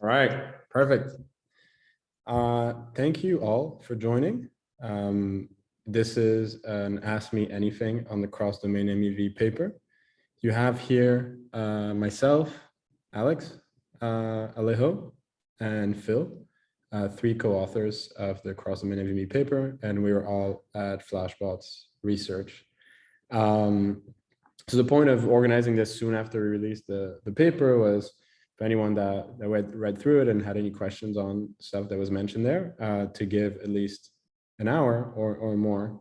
All right, perfect. Thank you all for joining. This is an Ask Me Anything on the Crossdomain MEV paper. You have here myself, Alex, Alejo, and Phil, three co-authors of the Crossdomain MEV paper, and we were all at Flashbots research. So the point of organizing this soon after we released the paper was for anyone that read through it and had any questions on stuff that was mentioned there, to give at least an hour or more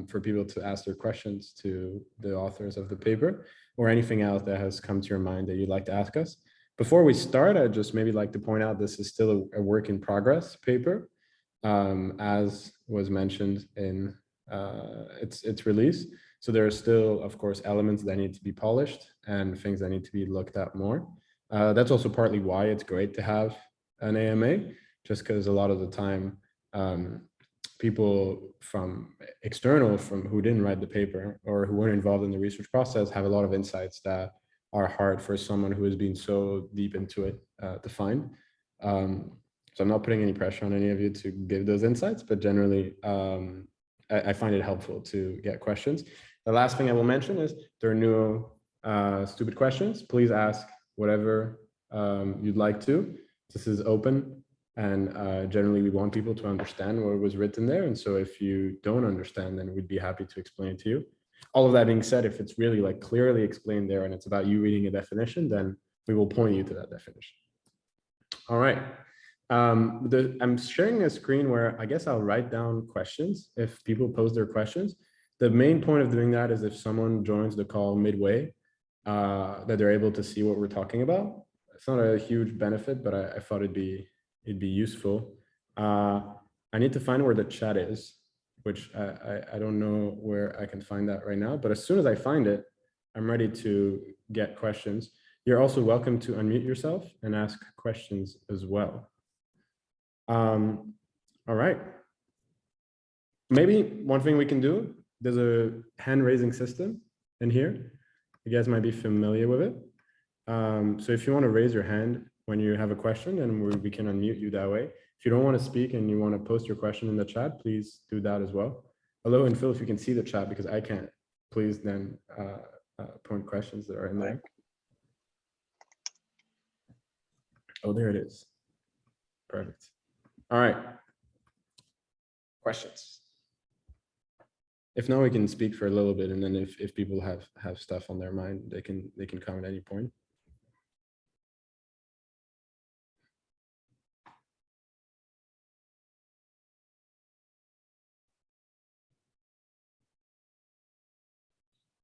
for people to ask their questions to the authors of the paper, or anything else that has come to your mind that you'd like to ask us. Before we start, I'd just maybe like to point out this is still a work in progress paper, as was mentioned in its release. So there are still, of course, elements that need to be polished and things that need to be looked at more. That's also partly why it's great to have an AMA, just because a lot of the time people from external, from who didn't write the paper or who weren't involved in the research process, have a lot of insights that are hard for someone who has been so deep into it to find. So I'm not putting any pressure on any of you to give those insights, but generally I find it helpful to get questions. The last thing I will mention is there are no stupid questions. Please ask whatever you'd like to. This is open, and generally we want people to understand what was written there. And so if you don't understand, then we'd be happy to explain it to you. All of that being said, if it's really like clearly explained there and it's about you reading a definition, then we will point you to that definition. All right. I'm sharing a screen where I guess I'll write down questions if people pose their questions. The main point of doing that is if someone joins the call midway, that they're able to see what we're talking about. It's not a huge benefit, but I thought it'd be useful. I need to find where the chat is, which I don't know where I can find that right now, but as soon as I find it, I'm ready to get questions. You're also welcome to unmute yourself and ask questions as well. All right. Maybe one thing we can do, there's a hand raising system in here. You guys might be familiar with it. So if you want to raise your hand when you have a question, and we can unmute you that way. If you don't want to speak and you want to post your question in the chat, please do that as well. Hello, and Phil, if you can see the chat, because I can't, please then point questions that are in there. Oh, there it is. Perfect. All right. Questions? If not, we can speak for a little bit, and then if people have stuff on their mind, they can come at any point.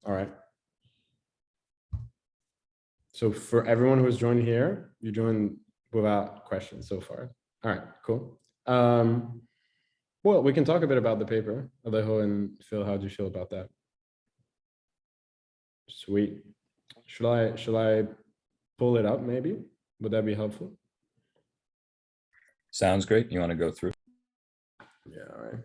All right. So for everyone who's joined here, you joined without questions so far. All right, cool. Well, we can talk a bit about the paper. Alejo and Phil, how do you feel about that? Sweet. Should I pull it up maybe? Would that be helpful? Sounds great. You want to go through? Yeah, all right.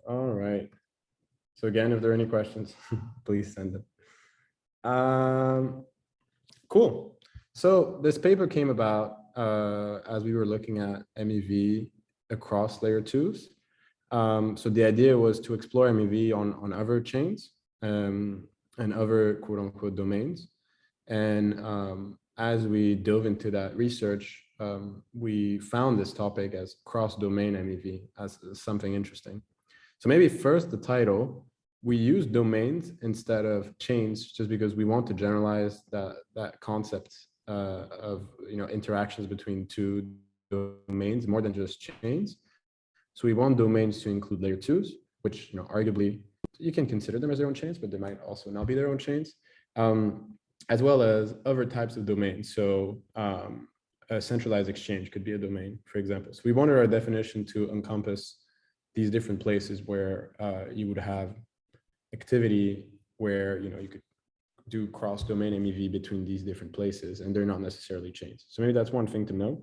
All right. So again, if there are any questions, please send them. Cool. So this paper came about as we were looking at MEV across layer 2s. So the idea was to explore MEV on other chains and other quote unquote domains. And as we dove into that research, we found this topic as cross-domain MEV as something interesting. So maybe first the title, we use domains instead of chains just because we want to generalize that concept of interactions between two domains more than just chains. So we want domains to include layer 2s, which arguably you can consider them as their own chains, but they might also not be their own chains, as well as other types of domains. So a centralized exchange could be a domain, for example. So we wanted our definition to encompass these different places where you would have activity where you could do cross-domain MEV between these different places, and they're not necessarily chains. So maybe that's one thing to know.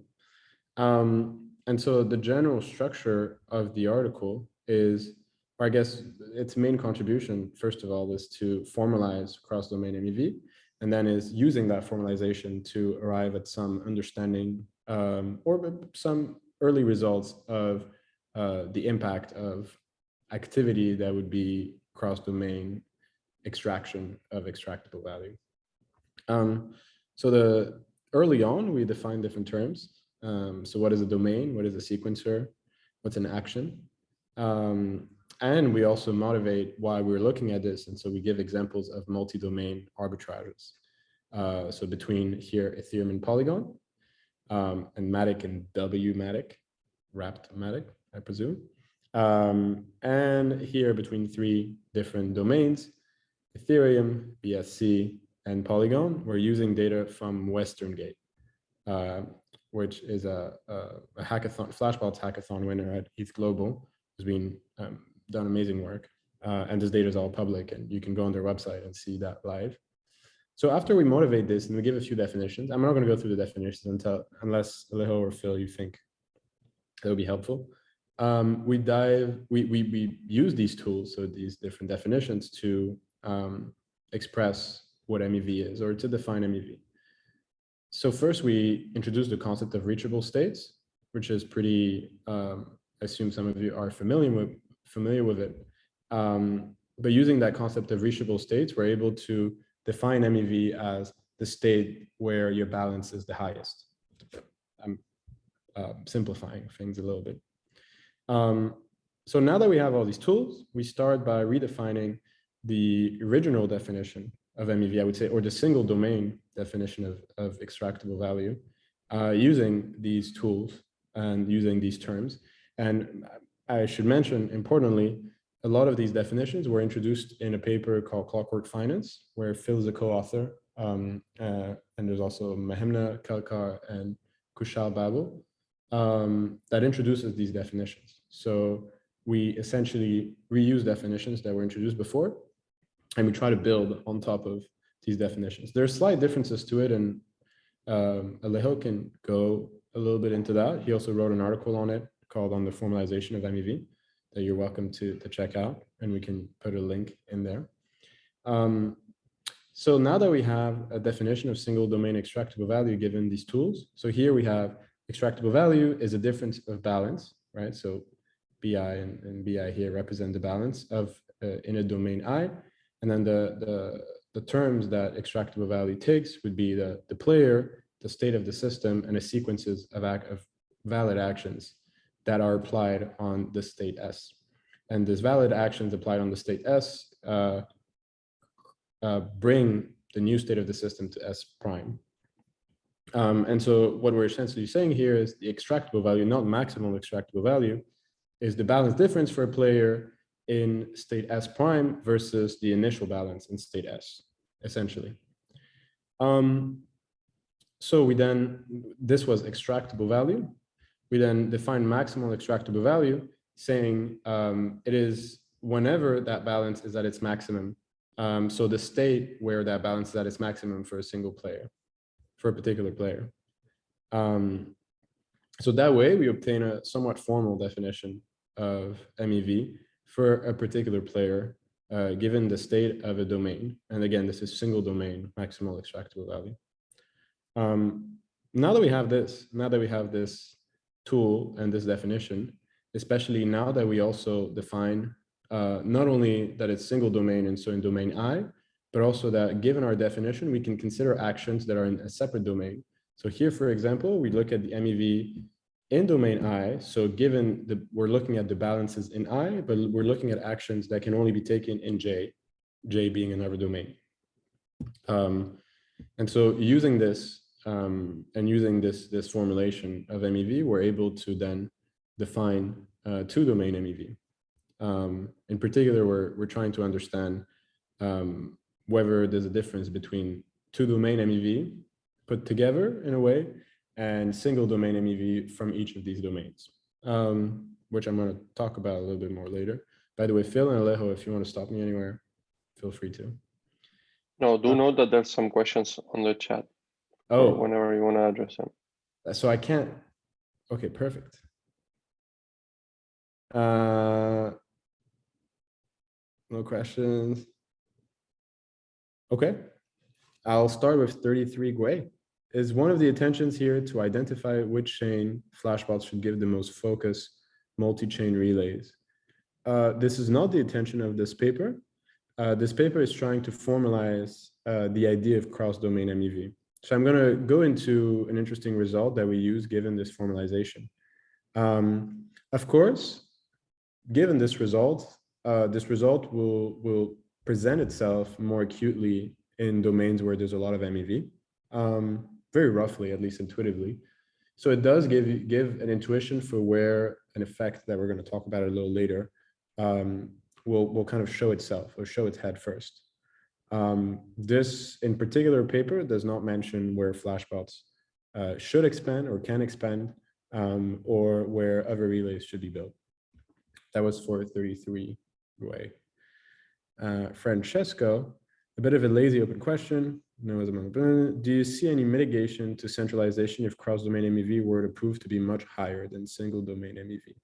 And so the general structure of the article is or I guess its main contribution, first of all, is to formalize cross-domain MEV, and then is using that formalization to arrive at some understanding or some early results of the impact of activity that would be cross-domain extraction of extractable value. So early on, we define different terms. So what is a domain? What is a sequencer? What's an action? And we also motivate why we're looking at this. And so we give examples of multi-domain arbitrages. So between here, Ethereum and Polygon, and Matic and WMatic, wrapped Matic, I presume. And here between three different domains, Ethereum, BSC, and Polygon, we're using data from Western Gate, which is a hackathon, Flashbots hackathon winner at ETH Global, who's been done amazing work. And this data is all public, and you can go on their website and see that live. So after we motivate this and we give a few definitions, I'm not going to go through the definitions unless Alejo or Phil, you think that would be helpful. We use these tools, so these different definitions, to express what MEV is, or to define MEV. So first we introduce the concept of reachable states, which is pretty, I assume some of you are familiar with it. But using that concept of reachable states, we're able to define MEV as the state where your balance is the highest. I'm simplifying things a little bit. So now that we have all these tools, we start by redefining the original definition of MEV, I would say, or the single domain definition of extractable value, using these tools and using these terms. And I should mention, importantly, a lot of these definitions were introduced in a paper called Clockwork Finance, where Phil is a co-author, and there's also Mehemna Kalkar and Kushal Babel, that introduces these definitions. So we essentially reuse definitions that were introduced before, and we try to build on top of these definitions. There are slight differences to it, and Alejo can go a little bit into that. He also wrote an article on it called On the Formalization of MEV that you're welcome to check out, and we can put a link in there. So now that we have a definition of single domain extractable value given these tools, so here we have extractable value is a difference of balance, right? So BI and BI here represent the balance of in a domain I, and then the terms that extractable value takes would be the player, the state of the system, and the sequences of valid actions that are applied on the state S. And these valid actions applied on the state S bring the new state of the system to S prime. And so what we're essentially saying here is the extractable value, not maximal extractable value, is the balance difference for a player in state S prime versus the initial balance in state S, essentially. So this was extractable value. We then define maximal extractable value, saying it is whenever that balance is at its maximum. So the state where that balance is at its maximum for a single player, for a particular player. So that way we obtain a somewhat formal definition of MEV for a particular player, given the state of a domain. And again, this is single domain maximal extractable value. Now that we have this tool and this definition, especially now that we also define not only that it's single domain and so in domain I, but also that given our definition, we can consider actions that are in a separate domain. So here, for example, we look at the MEV in domain I. So given we're looking at the balances in I, but we're looking at actions that can only be taken in J being another domain. And so using this and using this formulation of MEV, we're able to then define two domain MEV. In particular, we're trying to understand whether there's a difference between two domain MEV put together in a way and single domain MEV from each of these domains, which I'm going to talk about a little bit more later. By the way, Phil and Alejo, if you want to stop me anywhere, feel free to. No, do note that there's some questions on the chat. Oh, whenever you want to address them. So I can't. Okay, perfect. No questions. Okay, I'll start with 33 Gwei. Is one of the intentions here to identify which chain Flashbots should give the most focus multi-chain relays? This is not the intention of this paper. This paper is trying to formalize the idea of cross-domain MEV. So I'm going to go into an interesting result that we use given this formalization. Of course, given this result will present itself more acutely in domains where there's a lot of MEV, very roughly, at least intuitively. So it does give an intuition for where an effect that we're going to talk about a little later will kind of show itself or show its head first. This in particular paper does not mention where Flashbots should expand or can expand, or where other relays should be built. That was for 33 Gwei. Francesco, a bit of a lazy open question. Do you see any mitigation to centralization if cross-domain MEV were to prove to be much higher than single-domain MEV?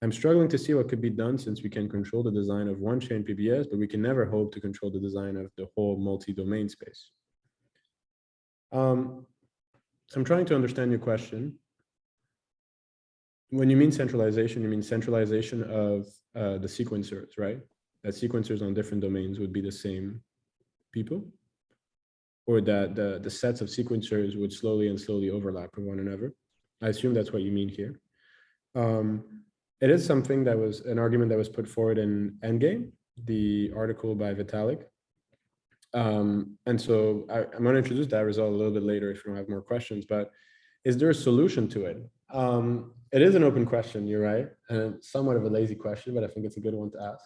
I'm struggling to see what could be done since we can control the design of one chain PBS, but we can never hope to control the design of the whole multi-domain space. So I'm trying to understand your question. When you mean centralization, you mean centralization of the sequencers, right? That sequencers on different domains would be the same people? Or that the sets of sequencers would slowly overlap with one another? I assume that's what you mean here. It is something that was an argument that was put forward in Endgame, the article by Vitalik. And so I'm going to introduce that result a little bit later if you don't have more questions, but is there a solution to it? It is an open question, you're right, and somewhat of a lazy question, but I think it's a good one to ask.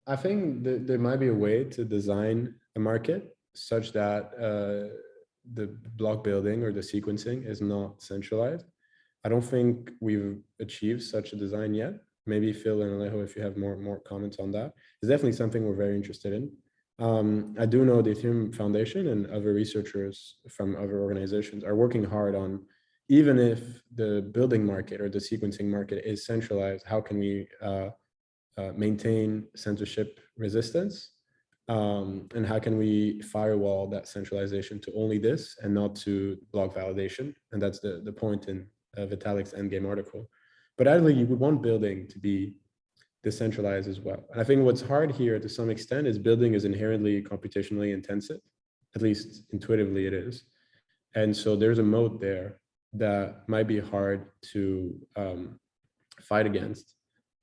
I think that there might be a way to design a market such that the block building or the sequencing is not centralized. I don't think we've achieved such a design yet. Maybe Phil and Alejo, if you have more comments on that. It's definitely something we're very interested in. I do know the Ethereum Foundation and other researchers from other organizations are working hard on, even if the building market or the sequencing market is centralized, how can we maintain censorship resistance? And how can we firewall that centralization to only this and not to block validation? And that's the point in Vitalik's Endgame article. But ideally, you would want building to be decentralized as well. And I think what's hard here to some extent is building is inherently computationally intensive, at least intuitively it is. And so there's a mode there that might be hard to fight against.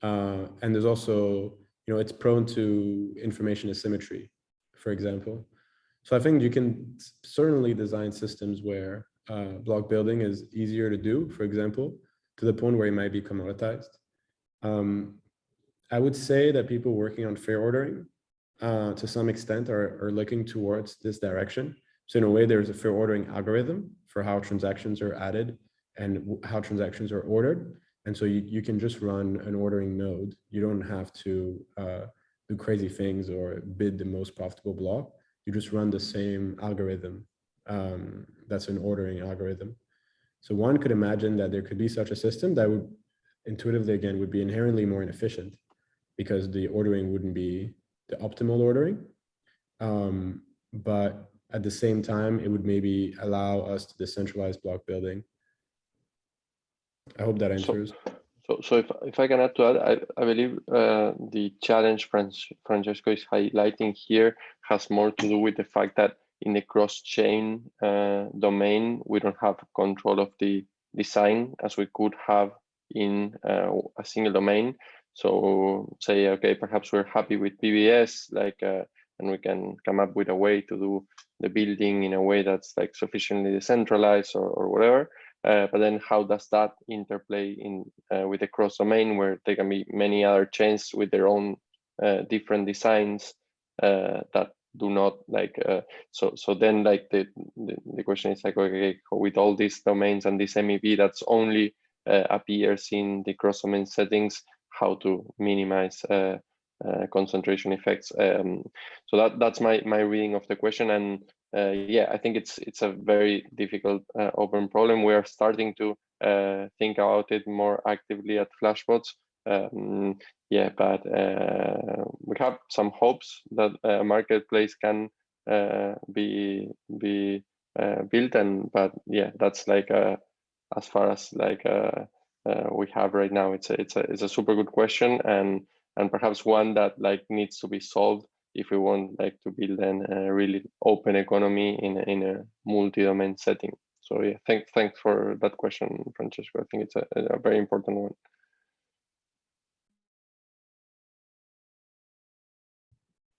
And there's also, it's prone to information asymmetry, for example. So I think you can certainly design systems where block building is easier to do, for example, to the point where it might be commoditized. I would say that people working on fair ordering to some extent are looking towards this direction. So in a way, there's a fair ordering algorithm for how transactions are added and how transactions are ordered. And so you can just run an ordering node. You don't have to do crazy things or bid the most profitable block. You just run the same algorithm. That's an ordering algorithm. So one could imagine that there could be such a system that would intuitively, again, would be inherently more inefficient because the ordering wouldn't be the optimal ordering. But at the same time, it would maybe allow us to decentralize block building. I hope that answers. So if I can add to that, I believe the challenge Francesco is highlighting here has more to do with the fact that in the cross-chain domain, we don't have control of the design as we could have in a single domain. So say, okay, perhaps we're happy with PBS, and we can come up with a way to do the building in a way that's like sufficiently decentralized or whatever. But then how does that interplay in with the cross domain where there can be many other chains with their own different designs that do not so then like the question is like, okay, with all these domains and this MEV that's only appears in the cross domain settings, how to minimize concentration effects. So that's my reading of the question. And yeah, I think it's a very difficult open problem. We are starting to think about it more actively at Flashbots, Yeah, but we have some hopes that a marketplace can be built, but yeah, that's like as far as like we have right now. It's a super good question, and perhaps one that like needs to be solved if we want like to build a really open economy in a multi-domain setting. So yeah, thanks for that question, Francesco. I think it's a very important one.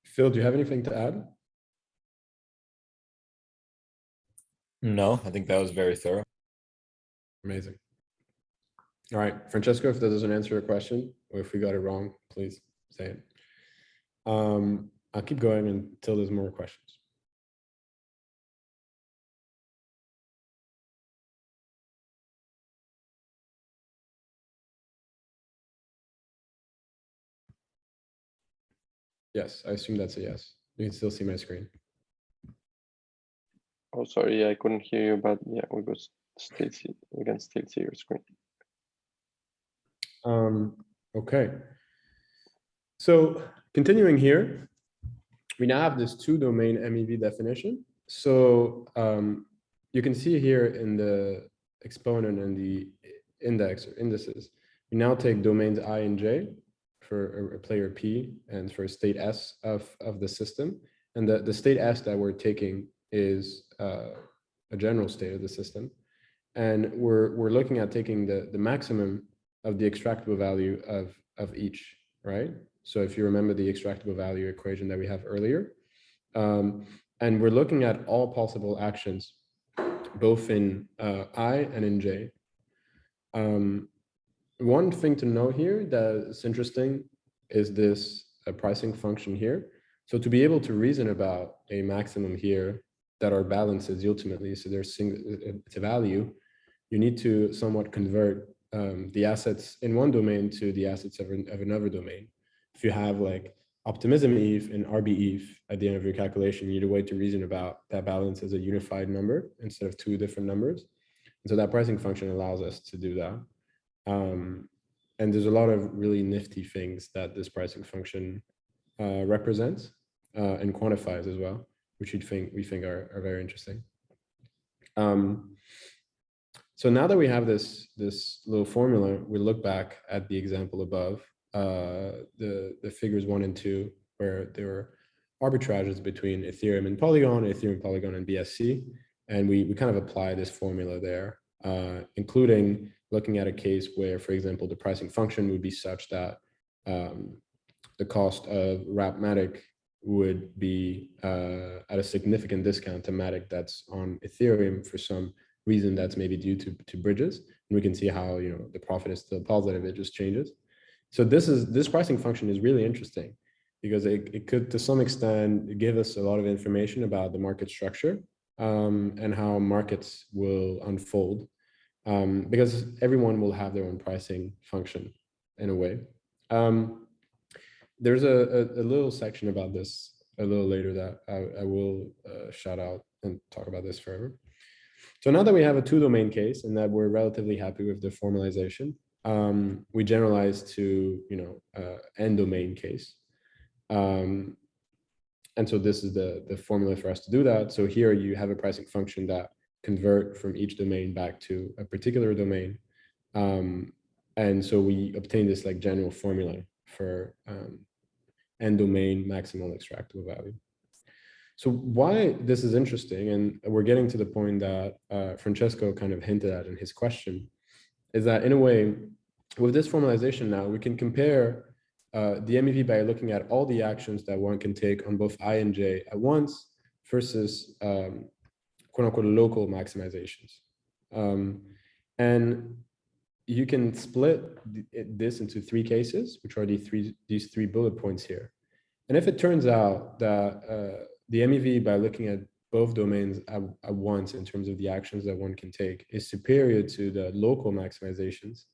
Phil, do you have anything to add? No, I think that was very thorough. Amazing. All right, Francesco, if that doesn't answer your question, or if we got it wrong, please say it. I'll keep going until there's more questions. Yes, I assume that's a yes. You can still see my screen. Oh, sorry, I couldn't hear you, but yeah, we can still see your screen. Okay. So continuing here, we now have this two-domain MEV definition. So you can see here in the exponent and the index or indices, we now take domains I and J for a player P and for state S of the system. And the state S that we're taking is a general state of the system. And we're looking at taking the maximum of the extractable value of each, right? So if you remember the extractable value equation that we have earlier, and we're looking at all possible actions, both in I and in J. One thing to know here that is interesting is this pricing function here. So to be able to reason about a maximum here that our balance is ultimately, so there's it's a value, you need to somewhat convert the assets in one domain to the assets of another domain. If you have like optimism EVE and RB EVE at the end of your calculation, you need a way to reason about that balance as a unified number instead of two different numbers. And so that pricing function allows us to do that. And there's a lot of really nifty things that this pricing function represents and quantifies as well, which we think are very interesting. So now that we have this little formula, we look back at the example above, the figures 1 and 2, where there were arbitrages between Ethereum and Polygon and BSC, and we kind of apply this formula there, including looking at a case where, for example, the pricing function would be such that the cost of Wrap-Matic would be at a significant discount to Matic that's on Ethereum for some reason that's maybe due to bridges. And we can see how, you know, the profit is still positive, it just changes. So this pricing function is really interesting because it could, to some extent, give us a lot of information about the market structure and how markets will unfold, because everyone will have their own pricing function in a way. There's a little section about this a little later that I will shout out and talk about this further. So now that we have a two-domain case and that we're relatively happy with the formalization, we generalize to, you know, n-domain case. And so this is the formula for us to do that. So here you have a pricing function that convert from each domain back to a particular domain. And so we obtain this like general formula for n-domain maximal extractable value. So why this is interesting, and we're getting to the point that Francesco kind of hinted at in his question, is that in a way, with this formalization now, we can compare the MEV by looking at all the actions that one can take on both I and J at once versus quote unquote local maximizations. And you can split this into three cases, which are these three bullet points here. And if it turns out that the MEV by looking at both domains at once in terms of the actions that one can take is superior to the local maximizations,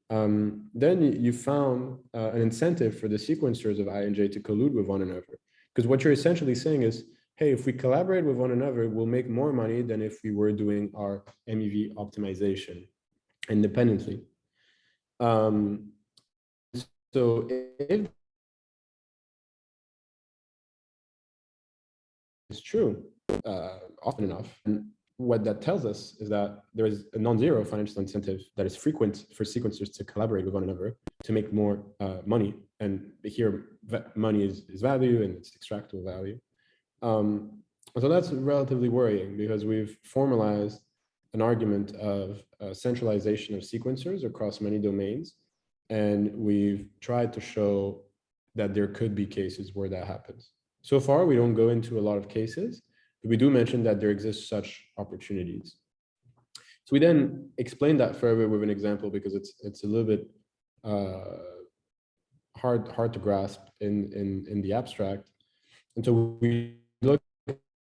then you found an incentive for the sequencers of I and J to collude with one another. Because what you're essentially saying is, hey, if we collaborate with one another, we'll make more money than if we were doing our MEV optimization independently. So if it's true often enough, and what that tells us is that there is a non-zero financial incentive that is frequent for sequencers to collaborate with one another to make more money. And here, money is value and it's extractable value. So that's relatively worrying because we've formalized an argument of centralization of sequencers across many domains. And we've tried to show that there could be cases where that happens. So far, we don't go into a lot of cases, but we do mention that there exist such opportunities. So we then explain that further with an example because it's a little bit hard to grasp in the abstract. And so we look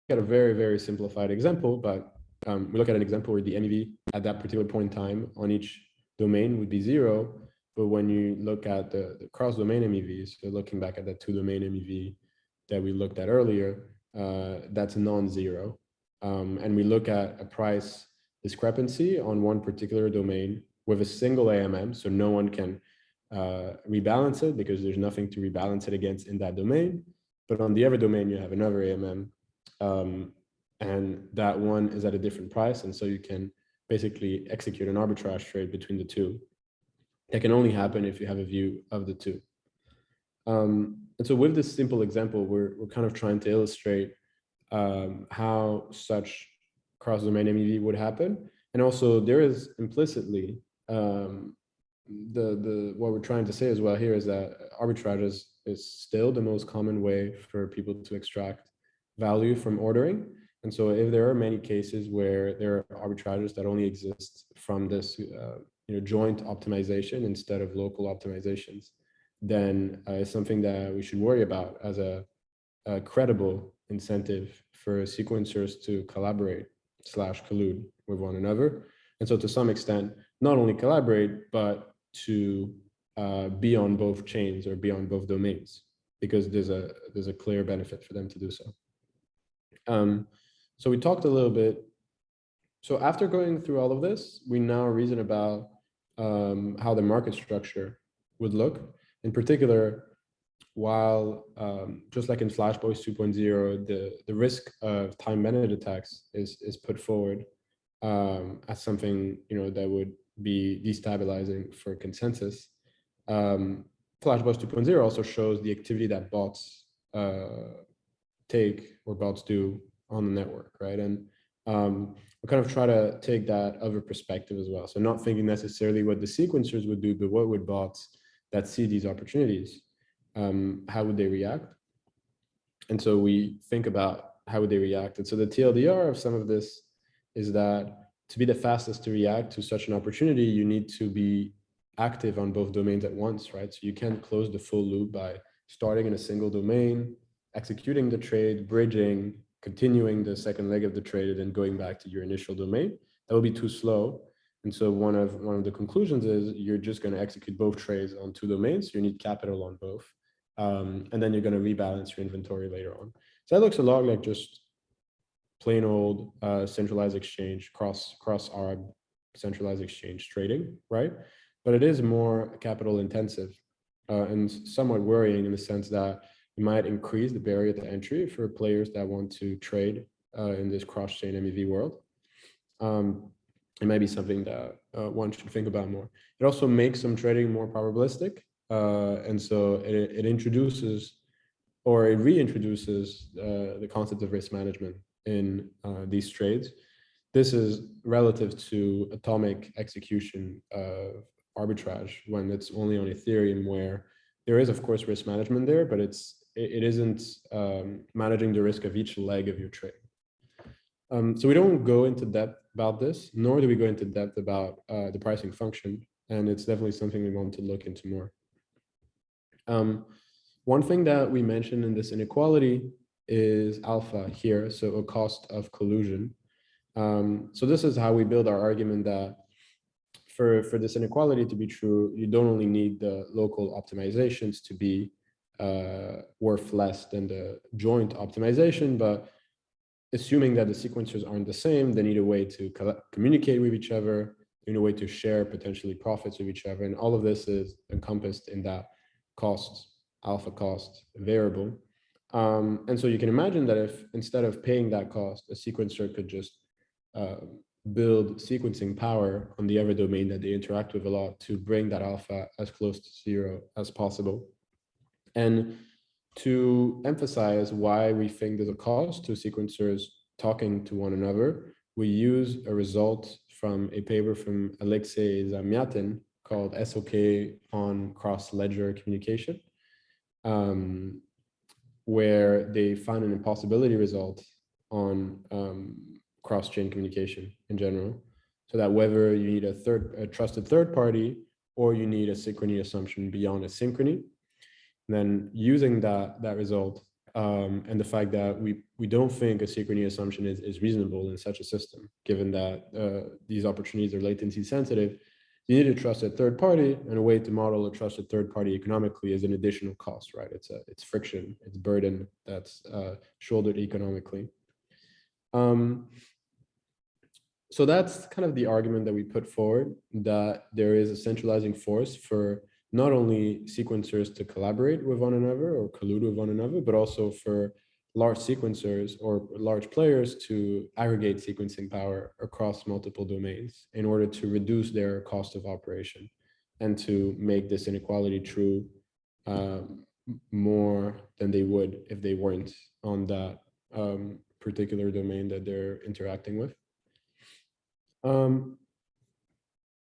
at a very simplified example, but we look at an example where the MEV at that particular point in time on each domain would be 0. But when you look at the cross-domain MEVs, so looking back at that 2-domain MEV that we looked at earlier, that's non-zero. And we look at a price discrepancy on one particular domain with a single AMM, so no one can rebalance it because there's nothing to rebalance it against in that domain. But on the other domain, you have another AMM, and that one is at a different price. And so you can basically execute an arbitrage trade between the two. That can only happen if you have a view of the two. And so with this simple example, we're kind of trying to illustrate how such cross-domain MEV would happen. And also there is implicitly, what we're trying to say as well here is that arbitrage is still the most common way for people to extract value from ordering. And so if there are many cases where there are arbitrages that only exist from this joint optimization instead of local optimizations, then it's something that we should worry about as a credible incentive for sequencers to collaborate / collude with one another. And so to some extent, not only collaborate, but to be on both chains or be on both domains, because there's a clear benefit for them to do so. So we talked a little bit. So after going through all of this, we now reason about how the market structure would look. In particular, while just like in Flashbots 2.0, the risk of time-bended attacks is put forward as something that would be destabilizing for consensus. Flashbots 2.0 also shows the activity that bots take or bots do on the network, right? And we kind of try to take that other perspective as well. So not thinking necessarily what the sequencers would do, but what would bots that see these opportunities, how would they react? And so we think about how would they react. And so the TLDR of some of this is that to be the fastest to react to such an opportunity, you need to be active on both domains at once, right? So you can't close the full loop by starting in a single domain, executing the trade, bridging, continuing the second leg of the trade, and then going back to your initial domain. That would be too slow. And so one of the conclusions is you're just going to execute both trades on 2 domains. You need capital on both. And then you're going to rebalance your inventory later on. So that looks a lot like just plain old centralized exchange, cross-arb centralized exchange trading, right? But it is more capital intensive and somewhat worrying in the sense that it might increase the barrier to entry for players that want to trade in this cross-chain MEV world. It might be something that one should think about more. It also makes some trading more probabilistic. And so it introduces or it reintroduces the concept of risk management in these trades. This is relative to atomic execution of arbitrage when it's only on Ethereum, where there is, of course, risk management there, but it isn't managing the risk of each leg of your trade. So we don't go into depth about this, nor do we go into depth about the pricing function. And it's definitely something we want to look into more. One thing that we mentioned in this inequality is alpha here, so a cost of collusion. So this is how we build our argument that for this inequality to be true, you don't only need the local optimizations to be worth less than the joint optimization, but assuming that the sequencers aren't the same, they need a way to communicate with each other, they need a way to share potentially profits with each other. And all of this is encompassed in that cost, alpha cost variable. And so you can imagine that if instead of paying that cost, a sequencer could just build sequencing power on the other domain that they interact with a lot to bring that alpha as close to zero as possible. And to emphasize why we think there's a cost to sequencers talking to one another, we use a result from a paper from Alexei Zamyatin called SOK on cross-ledger communication, where they found an impossibility result on cross-chain communication in general. So that whether you need a trusted third party or you need a synchrony assumption beyond a synchrony, and then using that result and the fact that we don't think a synchrony assumption is reasonable in such a system, given that these opportunities are latency sensitive, you need a trusted third party, and a way to model a trusted third party economically is an additional cost, right? It's friction, it's burden that's shouldered economically. So that's kind of the argument that we put forward, that there is a centralizing force for not only sequencers to collaborate with one another or collude with one another, but also for large sequencers or large players to aggregate sequencing power across multiple domains in order to reduce their cost of operation and to make this inequality true more than they would if they weren't on that particular domain that they're interacting with.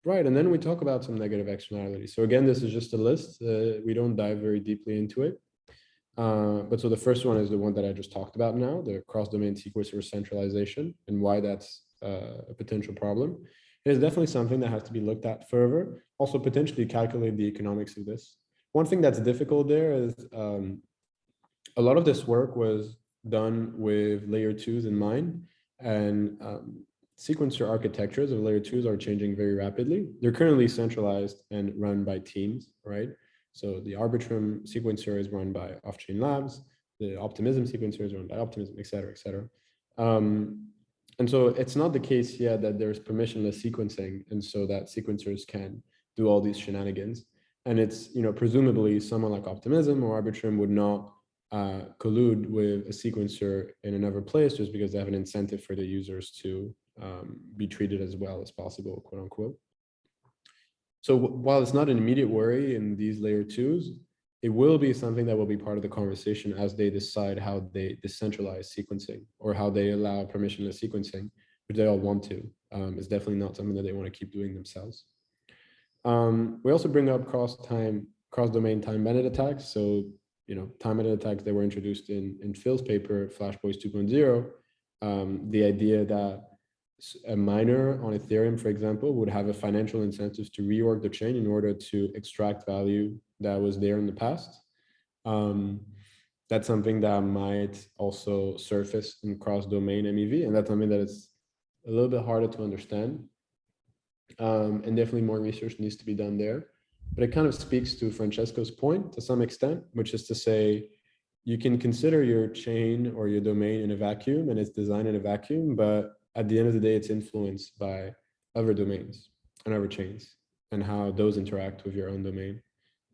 Right, and then we talk about some negative externalities. So again, this is just a list. We don't dive very deeply into it. But so the first one is the one that I just talked about now, the cross-domain sequencer centralization, and why that's a potential problem. It is definitely something that has to be looked at further. Also potentially calculate the economics of this. One thing that's difficult there is a lot of this work was done with layer 2s in mind, and sequencer architectures of layer 2s are changing very rapidly. They're currently centralized and run by teams, right? So the Arbitrum sequencer is run by off-chain labs, the Optimism sequencer is run by Optimism, et cetera, et cetera. And so it's not the case yet that there's permissionless sequencing, and so that sequencers can do all these shenanigans. And it's, you know, presumably someone like Optimism or Arbitrum would not collude with a sequencer in another place just because they have an incentive for the users to be treated as well as possible, quote unquote. So while it's not an immediate worry in these layer 2s, it will be something that will be part of the conversation as they decide how they decentralize sequencing or how they allow permissionless sequencing, which they all want to. It's definitely not something that they want to keep doing themselves. We also bring up cross-domain time-bandit attacks. So, you know, time-bandit attacks that were introduced in Phil's paper, Flashbots 2.0, the idea that a miner on Ethereum, for example, would have a financial incentive to reorg the chain in order to extract value that was there in the past. That's something that might also surface in cross-domain MEV, and that's something that is a little bit harder to understand. And definitely more research needs to be done there. But it kind of speaks to Francesco's point to some extent, which is to say, you can consider your chain or your domain in a vacuum and it's designed in a vacuum, but at the end of the day, it's influenced by other domains and other chains and how those interact with your own domain.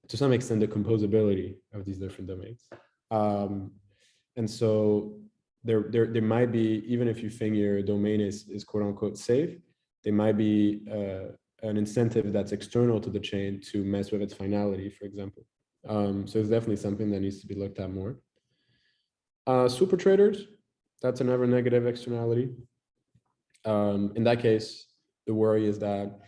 To some extent, the composability of these different domains. And so there might be, even if you think your domain is quote unquote safe, there might be an incentive that's external to the chain to mess with its finality, for example. So it's definitely something that needs to be looked at more. Super traders, that's another negative externality. In that case, the worry is that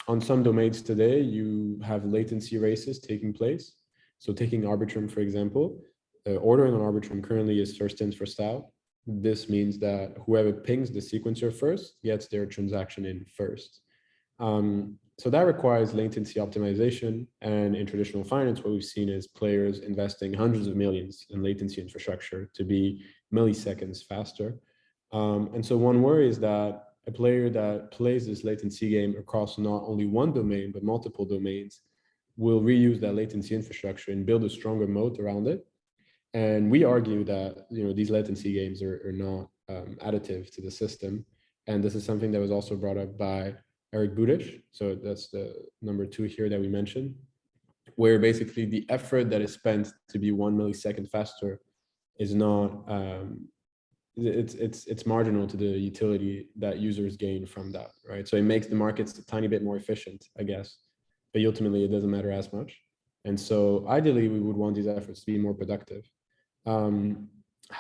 on some domains today, you have latency races taking place. So taking Arbitrum, for example, ordering on Arbitrum currently is first in, first out. This means that whoever pings the sequencer first gets their transaction in first. So that requires latency optimization, and in traditional finance, what we've seen is players investing hundreds of millions in latency infrastructure to be milliseconds faster. And so one worry is that a player that plays this latency game across not only one domain, but multiple domains will reuse that latency infrastructure and build a stronger moat around it. And we argue that, you know, these latency games are not additive to the system. And this is something that was also brought up by Eric Budish. So that's the number 2 here that we mentioned. where basically the effort that is spent to be 1 millisecond faster is not, it's marginal to the utility that users gain from that, right? So it makes the markets a tiny bit more efficient, I guess, but ultimately it doesn't matter as much. And so ideally we would want these efforts to be more productive.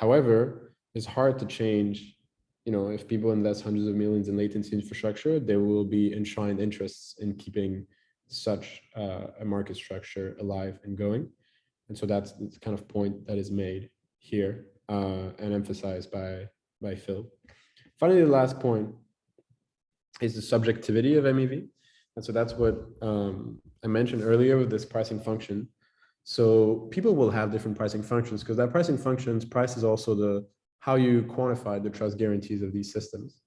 However, it's hard to change, you know, if people invest hundreds of millions in latency infrastructure, there will be enshrined interests in keeping such a market structure alive and going. And so that's the kind of point that is made here and emphasized by Phil. Finally, the last point is the subjectivity of MEV. And so that's what I mentioned earlier with this pricing function. So people will have different pricing functions because that pricing functions price is also the how you quantify the trust guarantees of these systems.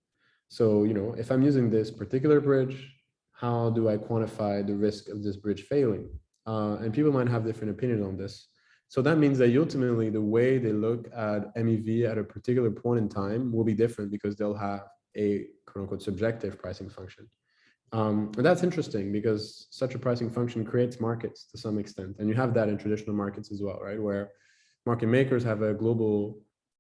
So, you know, if I'm using this particular bridge, how do I quantify the risk of this bridge failing? And people might have different opinions on this. So that means that ultimately the way they look at MEV at a particular point in time will be different because they'll have a quote unquote subjective pricing function. And that's interesting because such a pricing function creates markets to some extent. And you have that in traditional markets as well, right? Where market makers have a global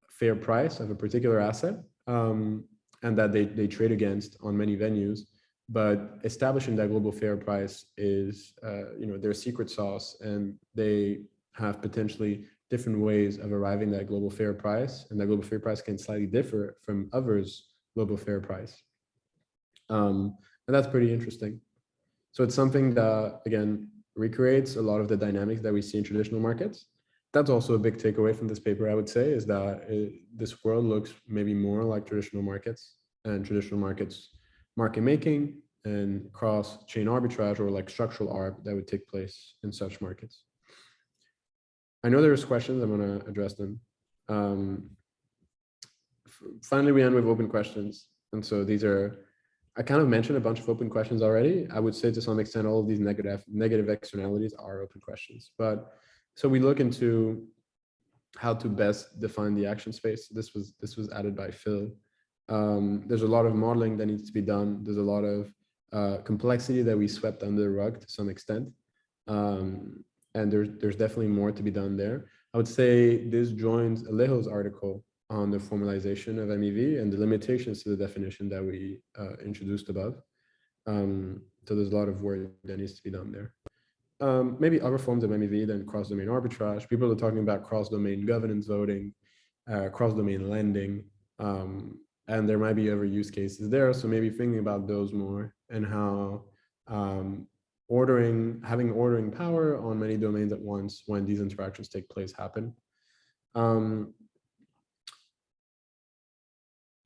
fair price of a particular asset and that they trade against on many venues. But establishing that global fair price is, you know, their secret sauce, and they have potentially different ways of arriving at that global fair price. And that global fair price can slightly differ from others' global fair price. And that's pretty interesting. So it's something that, again, recreates a lot of the dynamics that we see in traditional markets. That's also a big takeaway from this paper, I would say, is that this world looks maybe more like traditional markets, and traditional markets, market making and cross-chain arbitrage, or like structural arb that would take place in such markets. I know there's questions, I'm going to address them. Finally, we end with open questions. And so these are, I kind of mentioned a bunch of open questions already. I would say to some extent, all of these negative externalities are open questions. But so we look into how to best define the action space. This was added by Phil. There's a lot of modeling that needs to be done. There's a lot of complexity that we swept under the rug to some extent. And there's definitely more to be done there. I would say this joins Alejo's article on the formalization of MEV and the limitations to the definition that we introduced above. So there's a lot of work that needs to be done there. Maybe other forms of MEV than cross-domain arbitrage. People are talking about cross-domain governance voting, cross-domain lending, and there might be other use cases there. So maybe thinking about those more and how having ordering power on many domains at once when these interactions take place happen.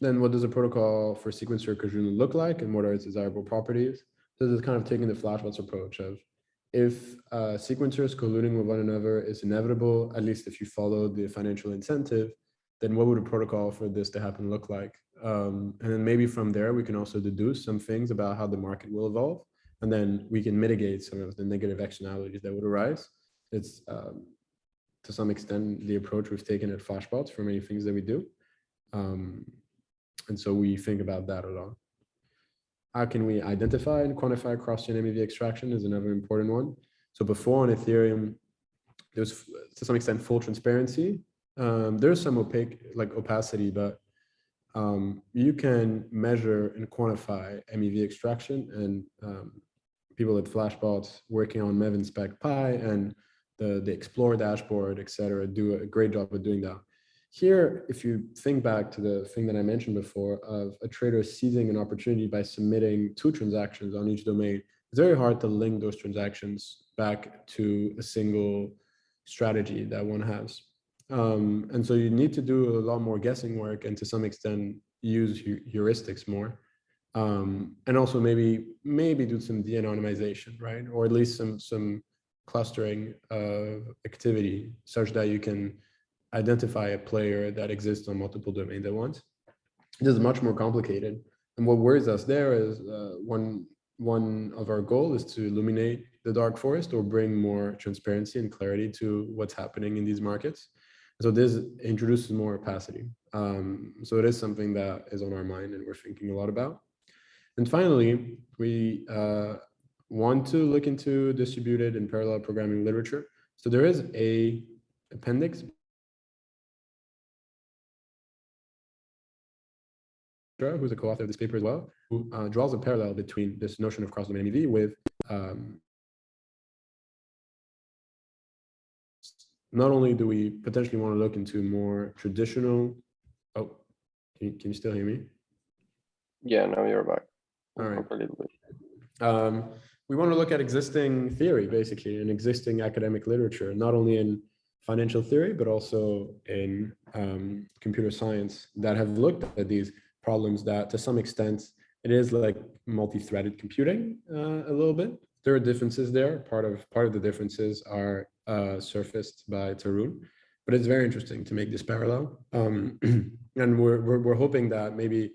Then what does a protocol for sequencer collusion look like, and what are its desirable properties? So this is kind of taking the Flashbots approach of if sequencers colluding with one another is inevitable, at least if you follow the financial incentive, then what would a protocol for this to happen look like? And then maybe from there, we can also deduce some things about how the market will evolve. And then we can mitigate some of the negative externalities that would arise. It's to some extent the approach we've taken at Flashbots for many things that we do. And so we think about that a lot. How can we identify and quantify cross-chain MEV extraction is another important one. So before on Ethereum, there's to some extent full transparency. There's some opacity, but you can measure and quantify MEV extraction, and people at Flashbots working on MEV Inspect Pi and the Explore dashboard, et cetera, do a great job of doing that. Here, if you think back to the thing that I mentioned before of a trader seizing an opportunity by submitting 2 transactions on each domain, it's very hard to link those transactions back to a single strategy that one has. And so you need to do a lot more guessing work and to some extent use heuristics more. And also maybe do some de-anonymization, right? Or at least some clustering of activity such that you can identify a player that exists on multiple domains at once. This is much more complicated. And what worries us there is one of our goals is to illuminate the dark forest or bring more transparency and clarity to what's happening in these markets. So this introduces more opacity. So it is something that is on our mind and we're thinking a lot about. And finally, we want to look into distributed and parallel programming literature. So there is a appendix who's a co-author of this paper as well, who draws a parallel between this notion of cross-domain MEV with not only do we potentially want to look into more traditional, oh, can you still hear me? Yeah, now you're back. All right. A little bit. We want to look at existing theory, basically, and existing academic literature, not only in financial theory, but also in computer science, that have looked at these problems that, to some extent, it is like multi-threaded computing a little bit. There are differences there. Part of the differences are surfaced by Tarun, but it's very interesting to make this parallel. And we're hoping that maybe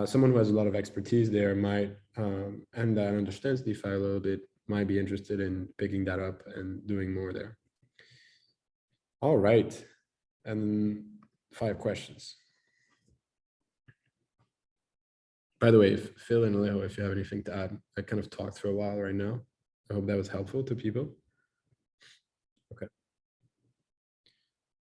someone who has a lot of expertise there might, and that understands DeFi a little bit, might be interested in picking that up and doing more there. All right, and 5 questions. By the way, if Phil and Alejo, if you have anything to add, I kind of talked for a while right now. I hope that was helpful to people. Okay.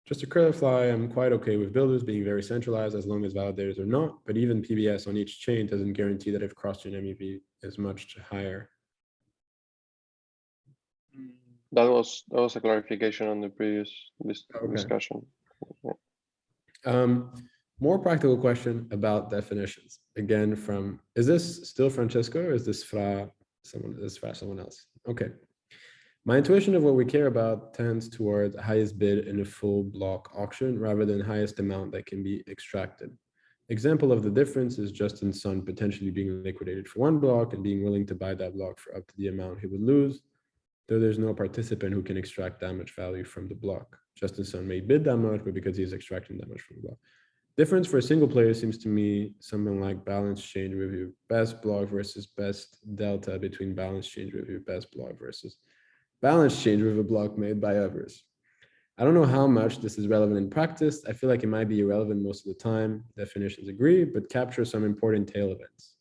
Just to clarify, I'm quite okay with builders being very centralized as long as validators are not, but even PBS on each chain doesn't guarantee that if cross-chain MEV is much higher. That was a clarification on the previous discussion. Yeah. More practical question about definitions. Again, from, is this still Francesco or is this someone else? Okay. My intuition of what we care about tends towards highest bid in a full block auction rather than highest amount that can be extracted. Example of the difference is Justin Sun potentially being liquidated for 1 block and being willing to buy that block for up to the amount he would lose, though there's no participant who can extract that much value from the block. Justin Sun may bid that much, but because he's extracting that much from the block. Difference for a single player seems to me something like balance change review, best block versus best delta between balance change review, best block versus balance change with a block made by others. I don't know how much this is relevant in practice. I feel like it might be irrelevant most of the time. Definitions agree, but capture some important tail events.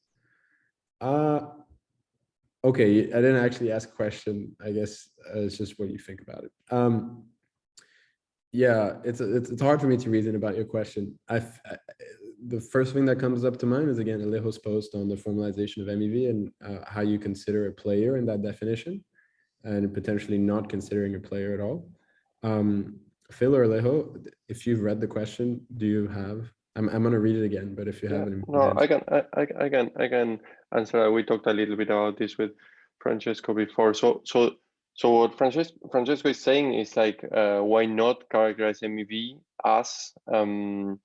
Okay, I didn't actually ask a question. I guess it's just what you think about it. Yeah, it's hard for me to reason about your question. The first thing that comes up to mind is, again, Alejo's post on the formalization of MEV and how you consider a player in that definition, and potentially not considering a player at all. Phil or Alejo, if you've read the question, do you have? I'm going to read it again, but if you have an no, I can answer. We talked a little bit about this with Francesco before. So what Francesco is saying is like, why not characterize MEV as the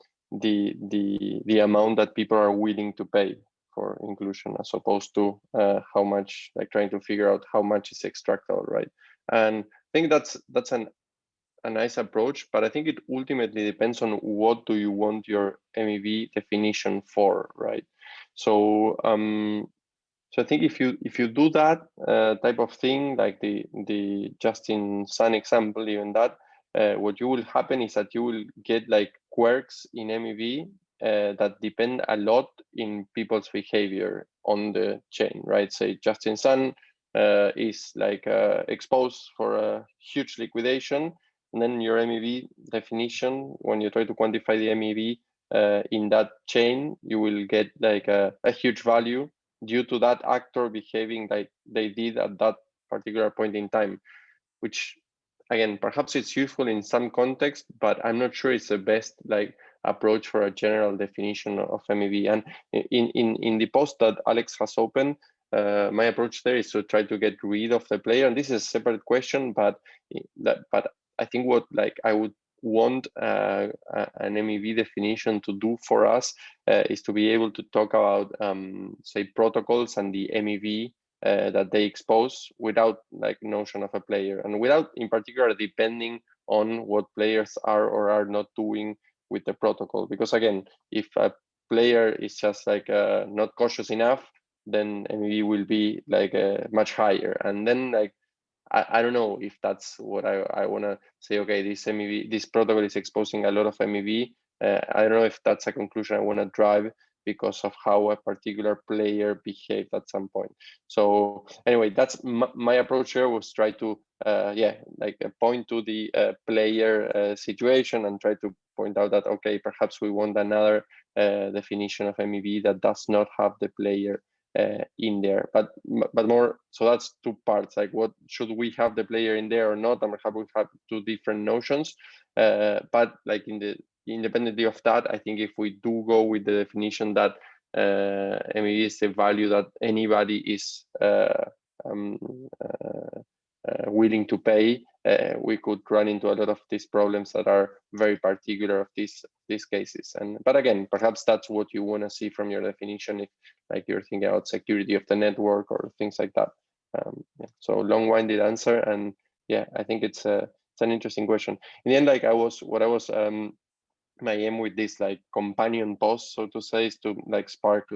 amount that people are willing to pay for inclusion, as opposed to how much, like trying to figure out how much is extractable, right? And I think that's a nice approach, but I think it ultimately depends on what do you want your MEV definition for, right? So so I think if you do that type of thing, like the Justin Sun example, even that, what you will happen is that you will get like quirks in MEV that depend a lot in people's behavior on the chain, right? Say Justin Sun is like exposed for a huge liquidation, and then your MEV definition, when you try to quantify the MEV in that chain, you will get like a huge value due to that actor behaving like they did at that particular point in time, which again, perhaps it's useful in some context, but I'm not sure it's the best like approach for a general definition of MEV. And in the post that Alex has opened, my approach there is to try to get rid of the player. And this is a separate question, but I think what like I would want an MEV definition to do for us is to be able to talk about say protocols and the MEV that they expose without like notion of a player, and without in particular depending on what players are or are not doing with the protocol. Because again, if a player is just like not cautious enough, then MEV will be like much higher. And then like I don't know if that's what I want to say, okay, this MEV, this protocol is exposing a lot of MEV. I don't know if that's a conclusion I want to drive, because of how a particular player behaved at some point. So anyway, that's my approach here, was try to point to the player situation and try to point out that, okay, perhaps we want another definition of MEV that does not have the player in there, but more. So that's two parts, like what should we have the player in there or not, and perhaps we have two different notions. But like independently of that, I think if we do go with the definition that MEV is the value that anybody is willing to pay, we could run into a lot of these problems that are very particular of these cases. But again, perhaps that's what you want to see from your definition, if like you're thinking about security of the network or things like that. So long-winded answer, and yeah, I think it's an interesting question. In the end, like my aim with this like companion post, so to say, is to like spark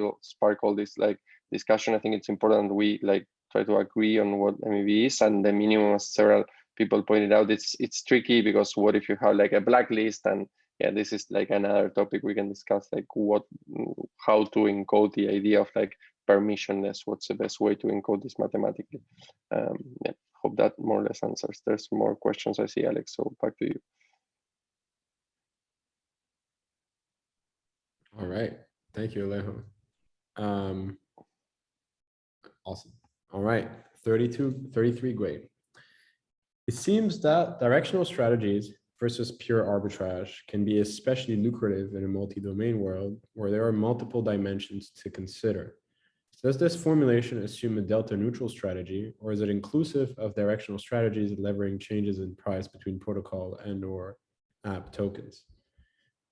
all this like discussion. I think it's important we like try to agree on what MEV is, and the minimum, as several people pointed out, it's tricky, because what if you have like a blacklist? And yeah, this is like another topic we can discuss, like how to encode the idea of like permissionless. What's the best way to encode this mathematically? Yeah, hope that more or less answers. There's more questions I see, Alex, so back to you. All right, thank you, Alejo. Awesome. All right, 33, great. It seems that directional strategies versus pure arbitrage can be especially lucrative in a multi-domain world where there are multiple dimensions to consider. Does this formulation assume a delta neutral strategy, or is it inclusive of directional strategies leveraging changes in price between protocol and or app tokens?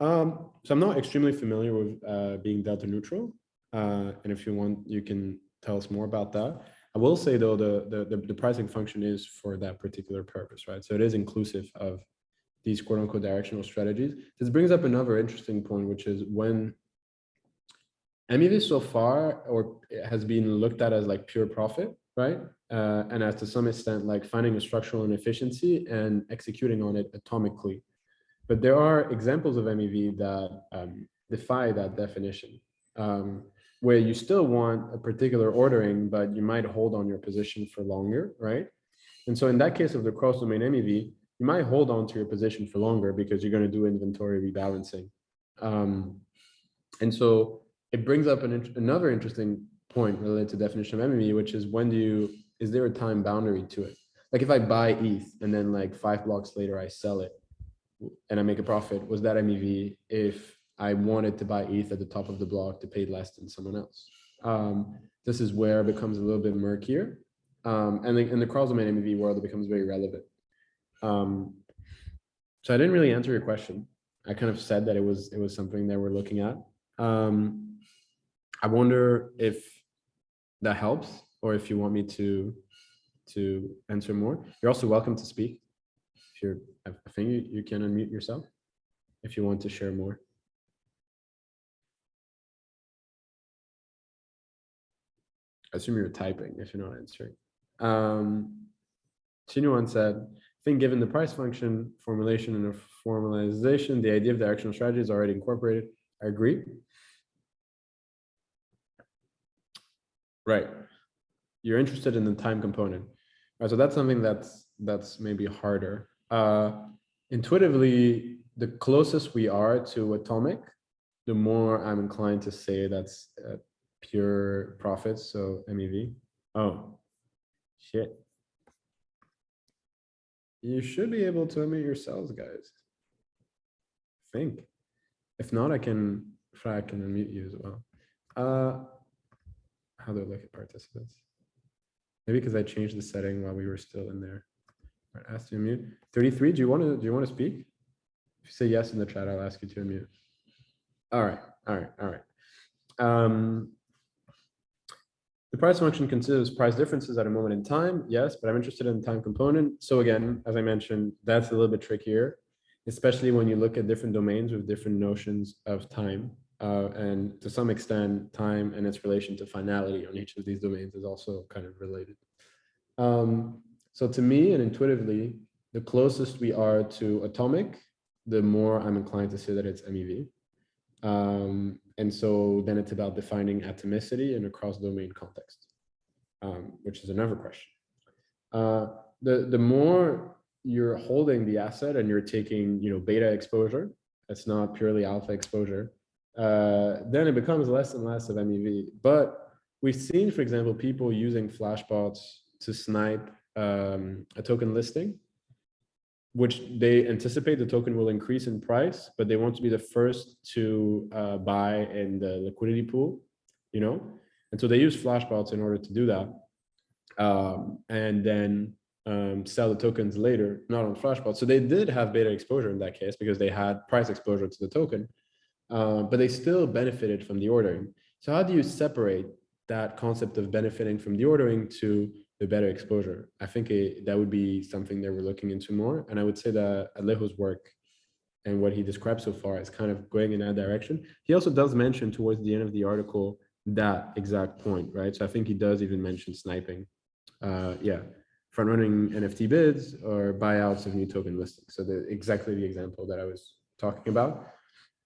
So I'm not extremely familiar with being delta neutral. And if you want, you can tell us more about that. I will say though, the pricing function is for that particular purpose, right? So it is inclusive of these quote unquote directional strategies. This brings up another interesting point, which is when MEV so far has been looked at as like pure profit, right? And as to some extent, like finding a structural inefficiency and executing on it atomically. But there are examples of MEV that defy that definition, where you still want a particular ordering, but you might hold on your position for longer, right? And so in that case of the cross-domain MEV, you might hold on to your position for longer because you're going to do inventory rebalancing. And so it brings up another interesting point related to definition of MEV, which is is there a time boundary to it? Like if I buy ETH and then like 5 blocks later I sell it and I make a profit, was that MEV if I wanted to buy ETH at the top of the block to pay less than someone else? This is where it becomes a little bit murkier. And in the cross-domain MEV world, it becomes very relevant. So I didn't really answer your question. I kind of said that it was something that we're looking at. I wonder if that helps, or if you want me to answer more. You're also welcome to speak. I think you can unmute yourself if you want to share more. I assume you're typing if you're not answering. Chinuan said, I think given the price function formulation and a formalization, the idea of directional strategy is already incorporated. I agree. Right. You're interested in the time component. Right, so that's something that's maybe harder. Intuitively, the closest we are to atomic, the more I'm inclined to say that's pure profits, so MEV. Oh, shit. You should be able to unmute yourselves, guys. I think. If not, I can unmute you as well. How do I look at participants? Maybe because I changed the setting while we were still in there. All right, ask to unmute. 33, do you want to speak? If you say yes in the chat, I'll ask you to unmute. All right. The price function considers price differences at a moment in time. Yes, but I'm interested in the time component. So again, as I mentioned, that's a little bit trickier, especially when you look at different domains with different notions of time. And to some extent, time and its relation to finality on each of these domains is also kind of related. So to me and intuitively, the closest we are to atomic, the more I'm inclined to say that it's MEV. And so then it's about defining atomicity in a cross-domain context, which is another question. The more you're holding the asset and you're taking, beta exposure, it's not purely alpha exposure, then it becomes less and less of MEV. But we've seen, for example, people using Flashbots to snipe a token listing, which they anticipate the token will increase in price, but they want to be the first to buy in the liquidity pool, And so they use Flashbots in order to do that. And then sell the tokens later, not on Flashbots. So they did have beta exposure in that case because they had price exposure to the token, but they still benefited from the ordering. So how do you separate that concept of benefiting from the ordering to the better exposure? I think that would be something that we're looking into more. And I would say that Alejo's work and what he described so far is kind of going in that direction. He also does mention towards the end of the article that exact point, right? So I think he does even mention sniping. Front-running NFT bids or buyouts of new token listings. So exactly the example that I was talking about.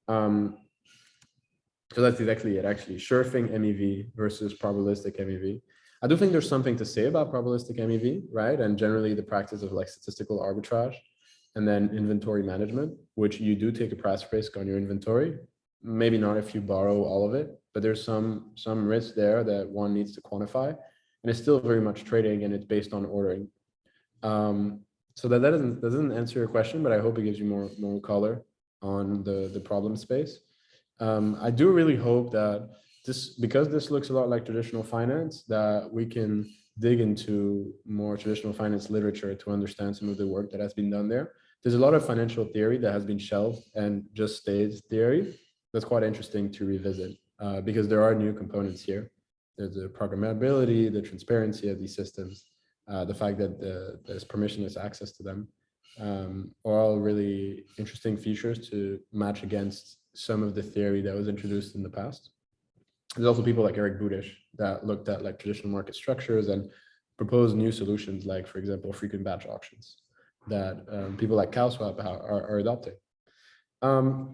So that's exactly it, actually. Sure thing MEV versus probabilistic MEV. I do think there's something to say about probabilistic MEV, right? And generally the practice of like statistical arbitrage and then inventory management, which you do take a price risk on your inventory. Maybe not if you borrow all of it, but there's some risk there that one needs to quantify. And it's still very much trading and it's based on ordering. So that doesn't answer your question, but I hope it gives you more color on the problem space. I do really hope that because this looks a lot like traditional finance, that we can dig into more traditional finance literature to understand some of the work that has been done there. There's a lot of financial theory that has been shelved and just stays theory. That's quite interesting to revisit because there are new components here. There's the programmability, the transparency of these systems, the fact that there's permissionless access to them, are all really interesting features to match against some of the theory that was introduced in the past. There's also people like Eric Budish that looked at like traditional market structures and proposed new solutions, like, for example, frequent batch auctions that people like CowSwap are adopting. All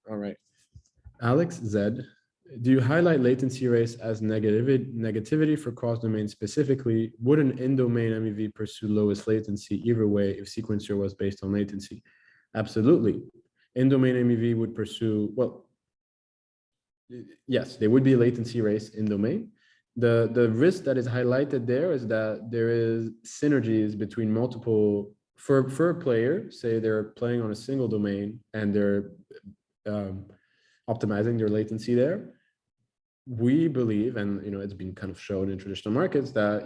right. Alex Z, do you highlight latency race as negativity for cross-domain specifically? Would an in-domain MEV pursue lowest latency either way if sequencer was based on latency? Absolutely. In-domain MEV would pursue, well, yes, there would be a latency race in domain. The risk that is highlighted there is that there is synergies between multiple, for a player, say they're playing on a single domain and they're optimizing their latency there. We believe, and it's been kind of shown in traditional markets, that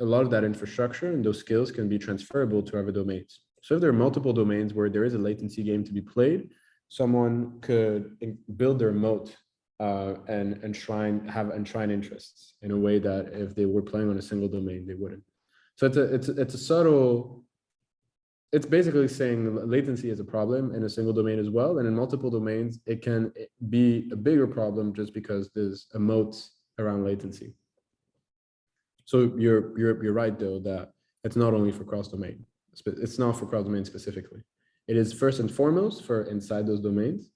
a lot of that infrastructure and those skills can be transferable to other domains. So if there are multiple domains where there is a latency game to be played, someone could build their moat and enshrine interests in a way that if they were playing on a single domain, they wouldn't. So it's a subtle. It's basically saying latency is a problem in a single domain as well, and in multiple domains, it can be a bigger problem just because there's a moat around latency. So you're right though that it's not only for cross-domain. It's not for cross-domain specifically. It is first and foremost for inside those domains.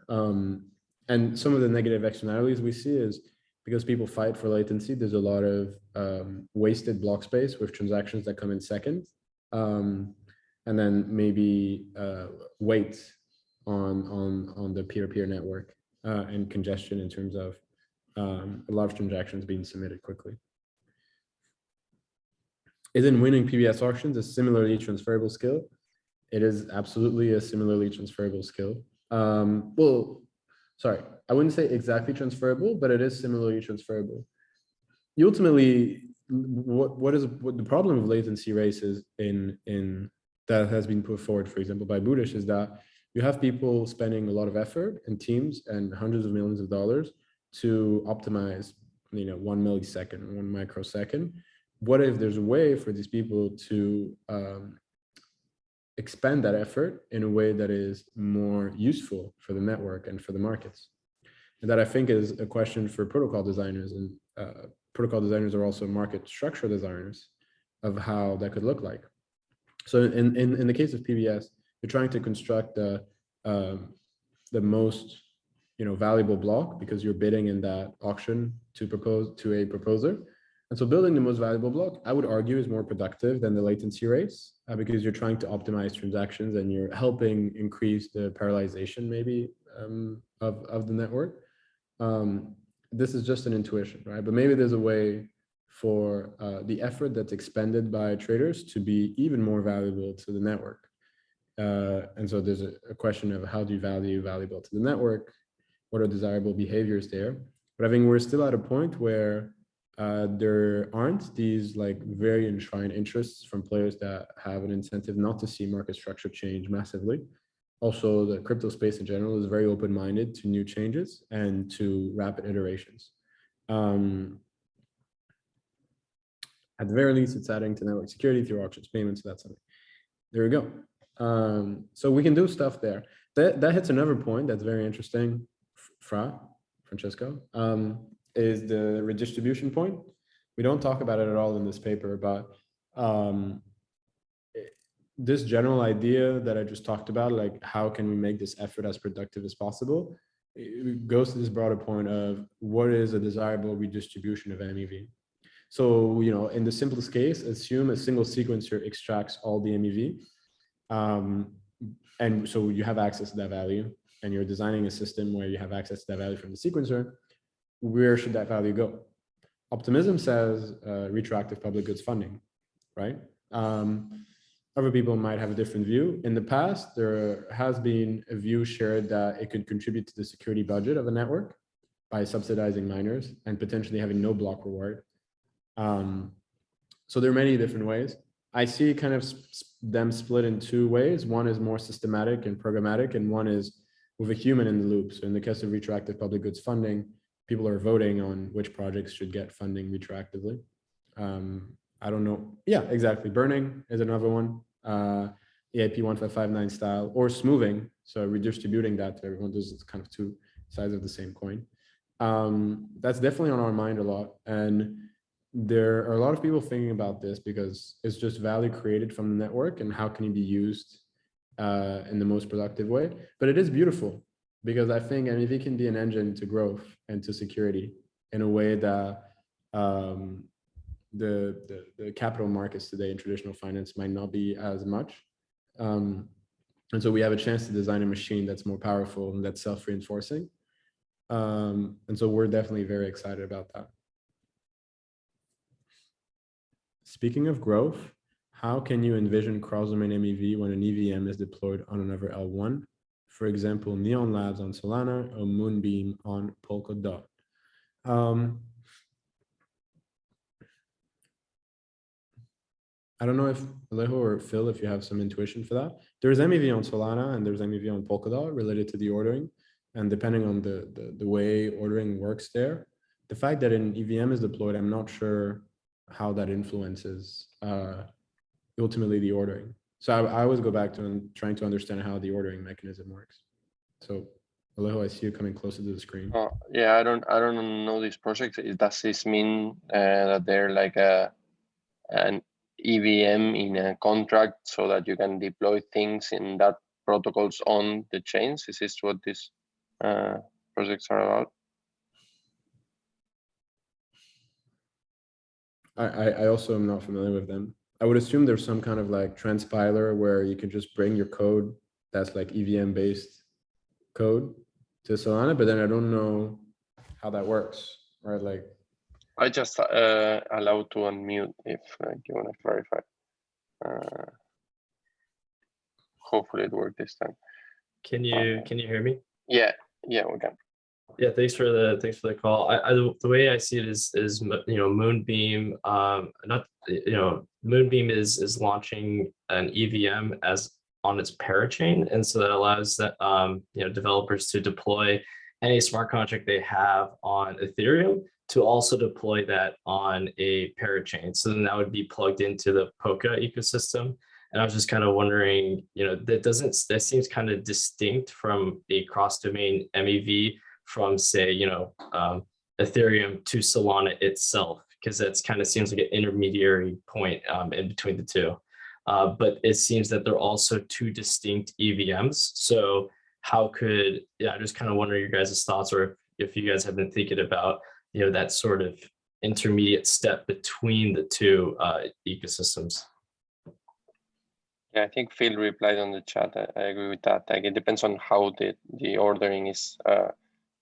And some of the negative externalities we see is because people fight for latency, there's a lot of wasted block space with transactions that come in second. And then maybe weight on the peer-to-peer network and congestion in terms of a lot of transactions being submitted quickly. Isn't winning PBS auctions a similarly transferable skill? It is absolutely a similarly transferable skill. Well, sorry, I wouldn't say exactly transferable, but it is similarly transferable. Ultimately, what the problem of latency races in that has been put forward, for example, by Budish, is that you have people spending a lot of effort and teams and hundreds of millions of dollars to optimize, 1 millisecond or 1 microsecond. What if there's a way for these people to expand that effort in a way that is more useful for the network and for the markets? And that, I think, is a question for protocol designers, and protocol designers are also market structure designers of how that could look like. So in the case of PBS, you're trying to construct the most valuable block because you're bidding in that auction to propose to a proposer. And so building the most valuable block, I would argue, is more productive than the latency race because you're trying to optimize transactions and you're helping increase the parallelization maybe of the network. This is just an intuition, right? But maybe there's a way for the effort that's expended by traders to be even more valuable to the network. And so there's a question of how do you value valuable to the network? What are desirable behaviors there? But I think we're still at a point where there aren't these like very enshrined interests from players that have an incentive not to see market structure change massively. Also, the crypto space in general is very open-minded to new changes and to rapid iterations. At the very least, it's adding to network security through auctions, payments, that's something. There we go. So we can do stuff there. That hits another point that's very interesting, Francesco, is the redistribution point. We don't talk about it at all in this paper, but this general idea that I just talked about, like how can we make this effort as productive as possible, it goes to this broader point of what is a desirable redistribution of MEV. So, in the simplest case, assume a single sequencer extracts all the MEV. And so you have access to that value and you're designing a system where you have access to that value from the sequencer. Where should that value go? Optimism says retroactive public goods funding, right? Other people might have a different view. In the past, there has been a view shared that it could contribute to the security budget of a network by subsidizing miners and potentially having no block reward. So there are many different ways. I see kind of them split in two ways. One is more systematic and programmatic, and one is with a human in the loop. So in the case of retroactive public goods funding, people are voting on which projects should get funding retroactively. I don't know. Yeah, exactly. Burning is another one. EIP 1559 style, or smoothing. So redistributing that to everyone. Those are kind of two sides of the same coin. That's definitely on our mind a lot. And there are a lot of people thinking about this because it's just value created from the network and how can it be used in the most productive way. But it is beautiful because I think MEV can be an engine to growth and to security in a way that the capital markets today in traditional finance might not be as much. And so we have a chance to design a machine that's more powerful and that's self-reinforcing. And so we're definitely very excited about that. Speaking of growth, how can you envision cross-domain MEV when an EVM is deployed on another L1? For example, Neon Labs on Solana or Moonbeam on Polkadot. I don't know if Alejo or Phil, if you have some intuition for that. There's MEV on Solana and there's MEV on Polkadot related to the ordering. And depending on the way ordering works there, the fact that an EVM is deployed, I'm not sure how that influences ultimately the ordering. So I always go back to trying to understand how the ordering mechanism works. So Alejo, I see you coming closer to the screen. Yeah, I don't know this project. Does this mean that they're like an EVM in a contract so that you can deploy things in that protocols on the chains? Is this what these projects are about? I also am not familiar with them. I would assume there's some kind of like transpiler where you can just bring your code that's like EVM based code to Solana, but then I don't know how that works, right? Like I just allowed to unmute if you want to clarify. Hopefully it worked this time. Can you hear me? Yeah, we can. Yeah, thanks for the call. The way I see it is Moonbeam, Moonbeam is launching an EVM as on its parachain, and so that allows that developers to deploy any smart contract they have on Ethereum to also deploy that on a parachain. So then that would be plugged into the Polka ecosystem. And I was just kind of wondering, that seems kind of distinct from a cross-domain MEV from, say, Ethereum to Solana itself, because that's kind of seems like an intermediary point in between the two. But it seems that they're also two distinct EVMs. So how could, yeah, I just kind of wonder your guys' thoughts, or if you guys have been thinking about, that sort of intermediate step between the two ecosystems. Yeah, I think Phil replied on the chat. I agree with that. Like, it depends on how the ordering is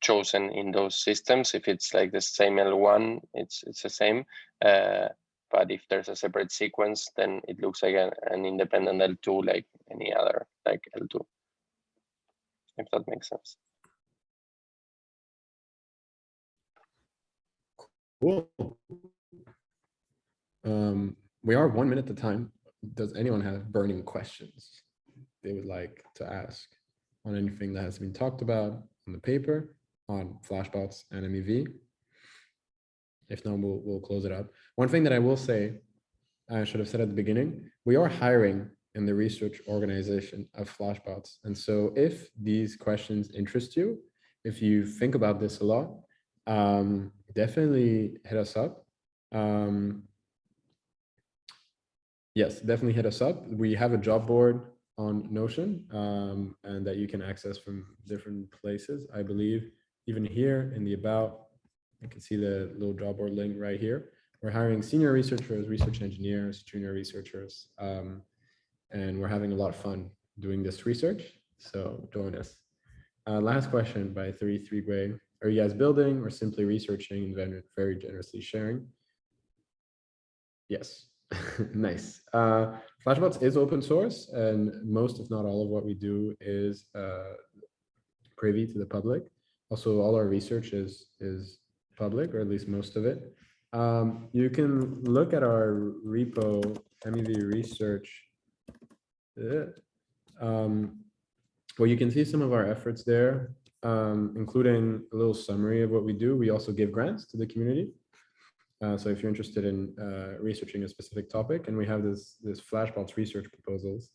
chosen in those systems. If it's like the same L1, it's the same. But if there's a separate sequence, then it looks like an independent L2, like any other like L2. If that makes sense. Cool. We are 1 minute at a time. Does anyone have burning questions they would like to ask on anything that has been talked about on the paper, on Flashbots and MEV? If not, we'll close it up. One thing that I will say, I should have said at the beginning, we are hiring in the research organization of Flashbots. And so if these questions interest you, if you think about this a lot, definitely hit us up. Yes, definitely hit us up. We have a job board on Notion, and that you can access from different places. I believe even here in the about, you can see the little job board link right here. We're hiring senior researchers, research engineers, junior researchers, and we're having a lot of fun doing this research. So join us. Last question by 33 Gray. Are you guys building or simply researching and very generously sharing? Yes. Nice. Flashbots is open source, and most, if not all, of what we do is privy to the public. Also, all our research is public, or at least most of it. You can look at our repo, MEV research. Well, you can see some of our efforts there, including a little summary of what we do. We also give grants to the community. So if you're interested in researching a specific topic, and we have this Flashbots research proposals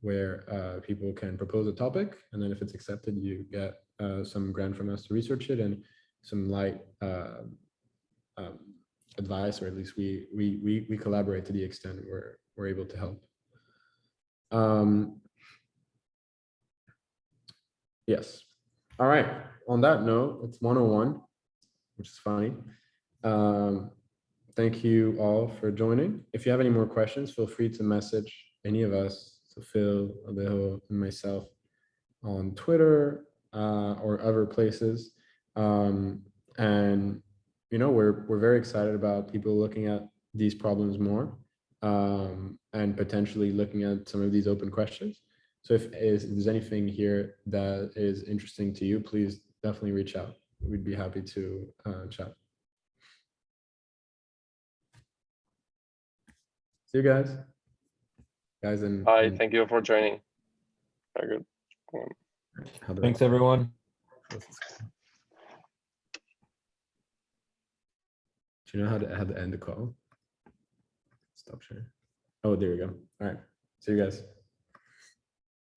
where people can propose a topic, and then if it's accepted, you get some grant from us to research it, and some light advice, or at least we collaborate to the extent we're able to help. Yes. All right. On that note, it's 1:01, which is funny. Thank you all for joining. If you have any more questions, feel free to message any of us, so Phil, Alejo, and myself, on Twitter or other places. And we're very excited about people looking at these problems more, and potentially looking at some of these open questions. So if there's anything here that is interesting to you, please definitely reach out. We'd be happy to chat. See you guys. And Bye. Thank you for joining. Very good. Thanks, everyone. Do you know how to end the call? Stop sharing. Oh, there we go. All right. See you guys.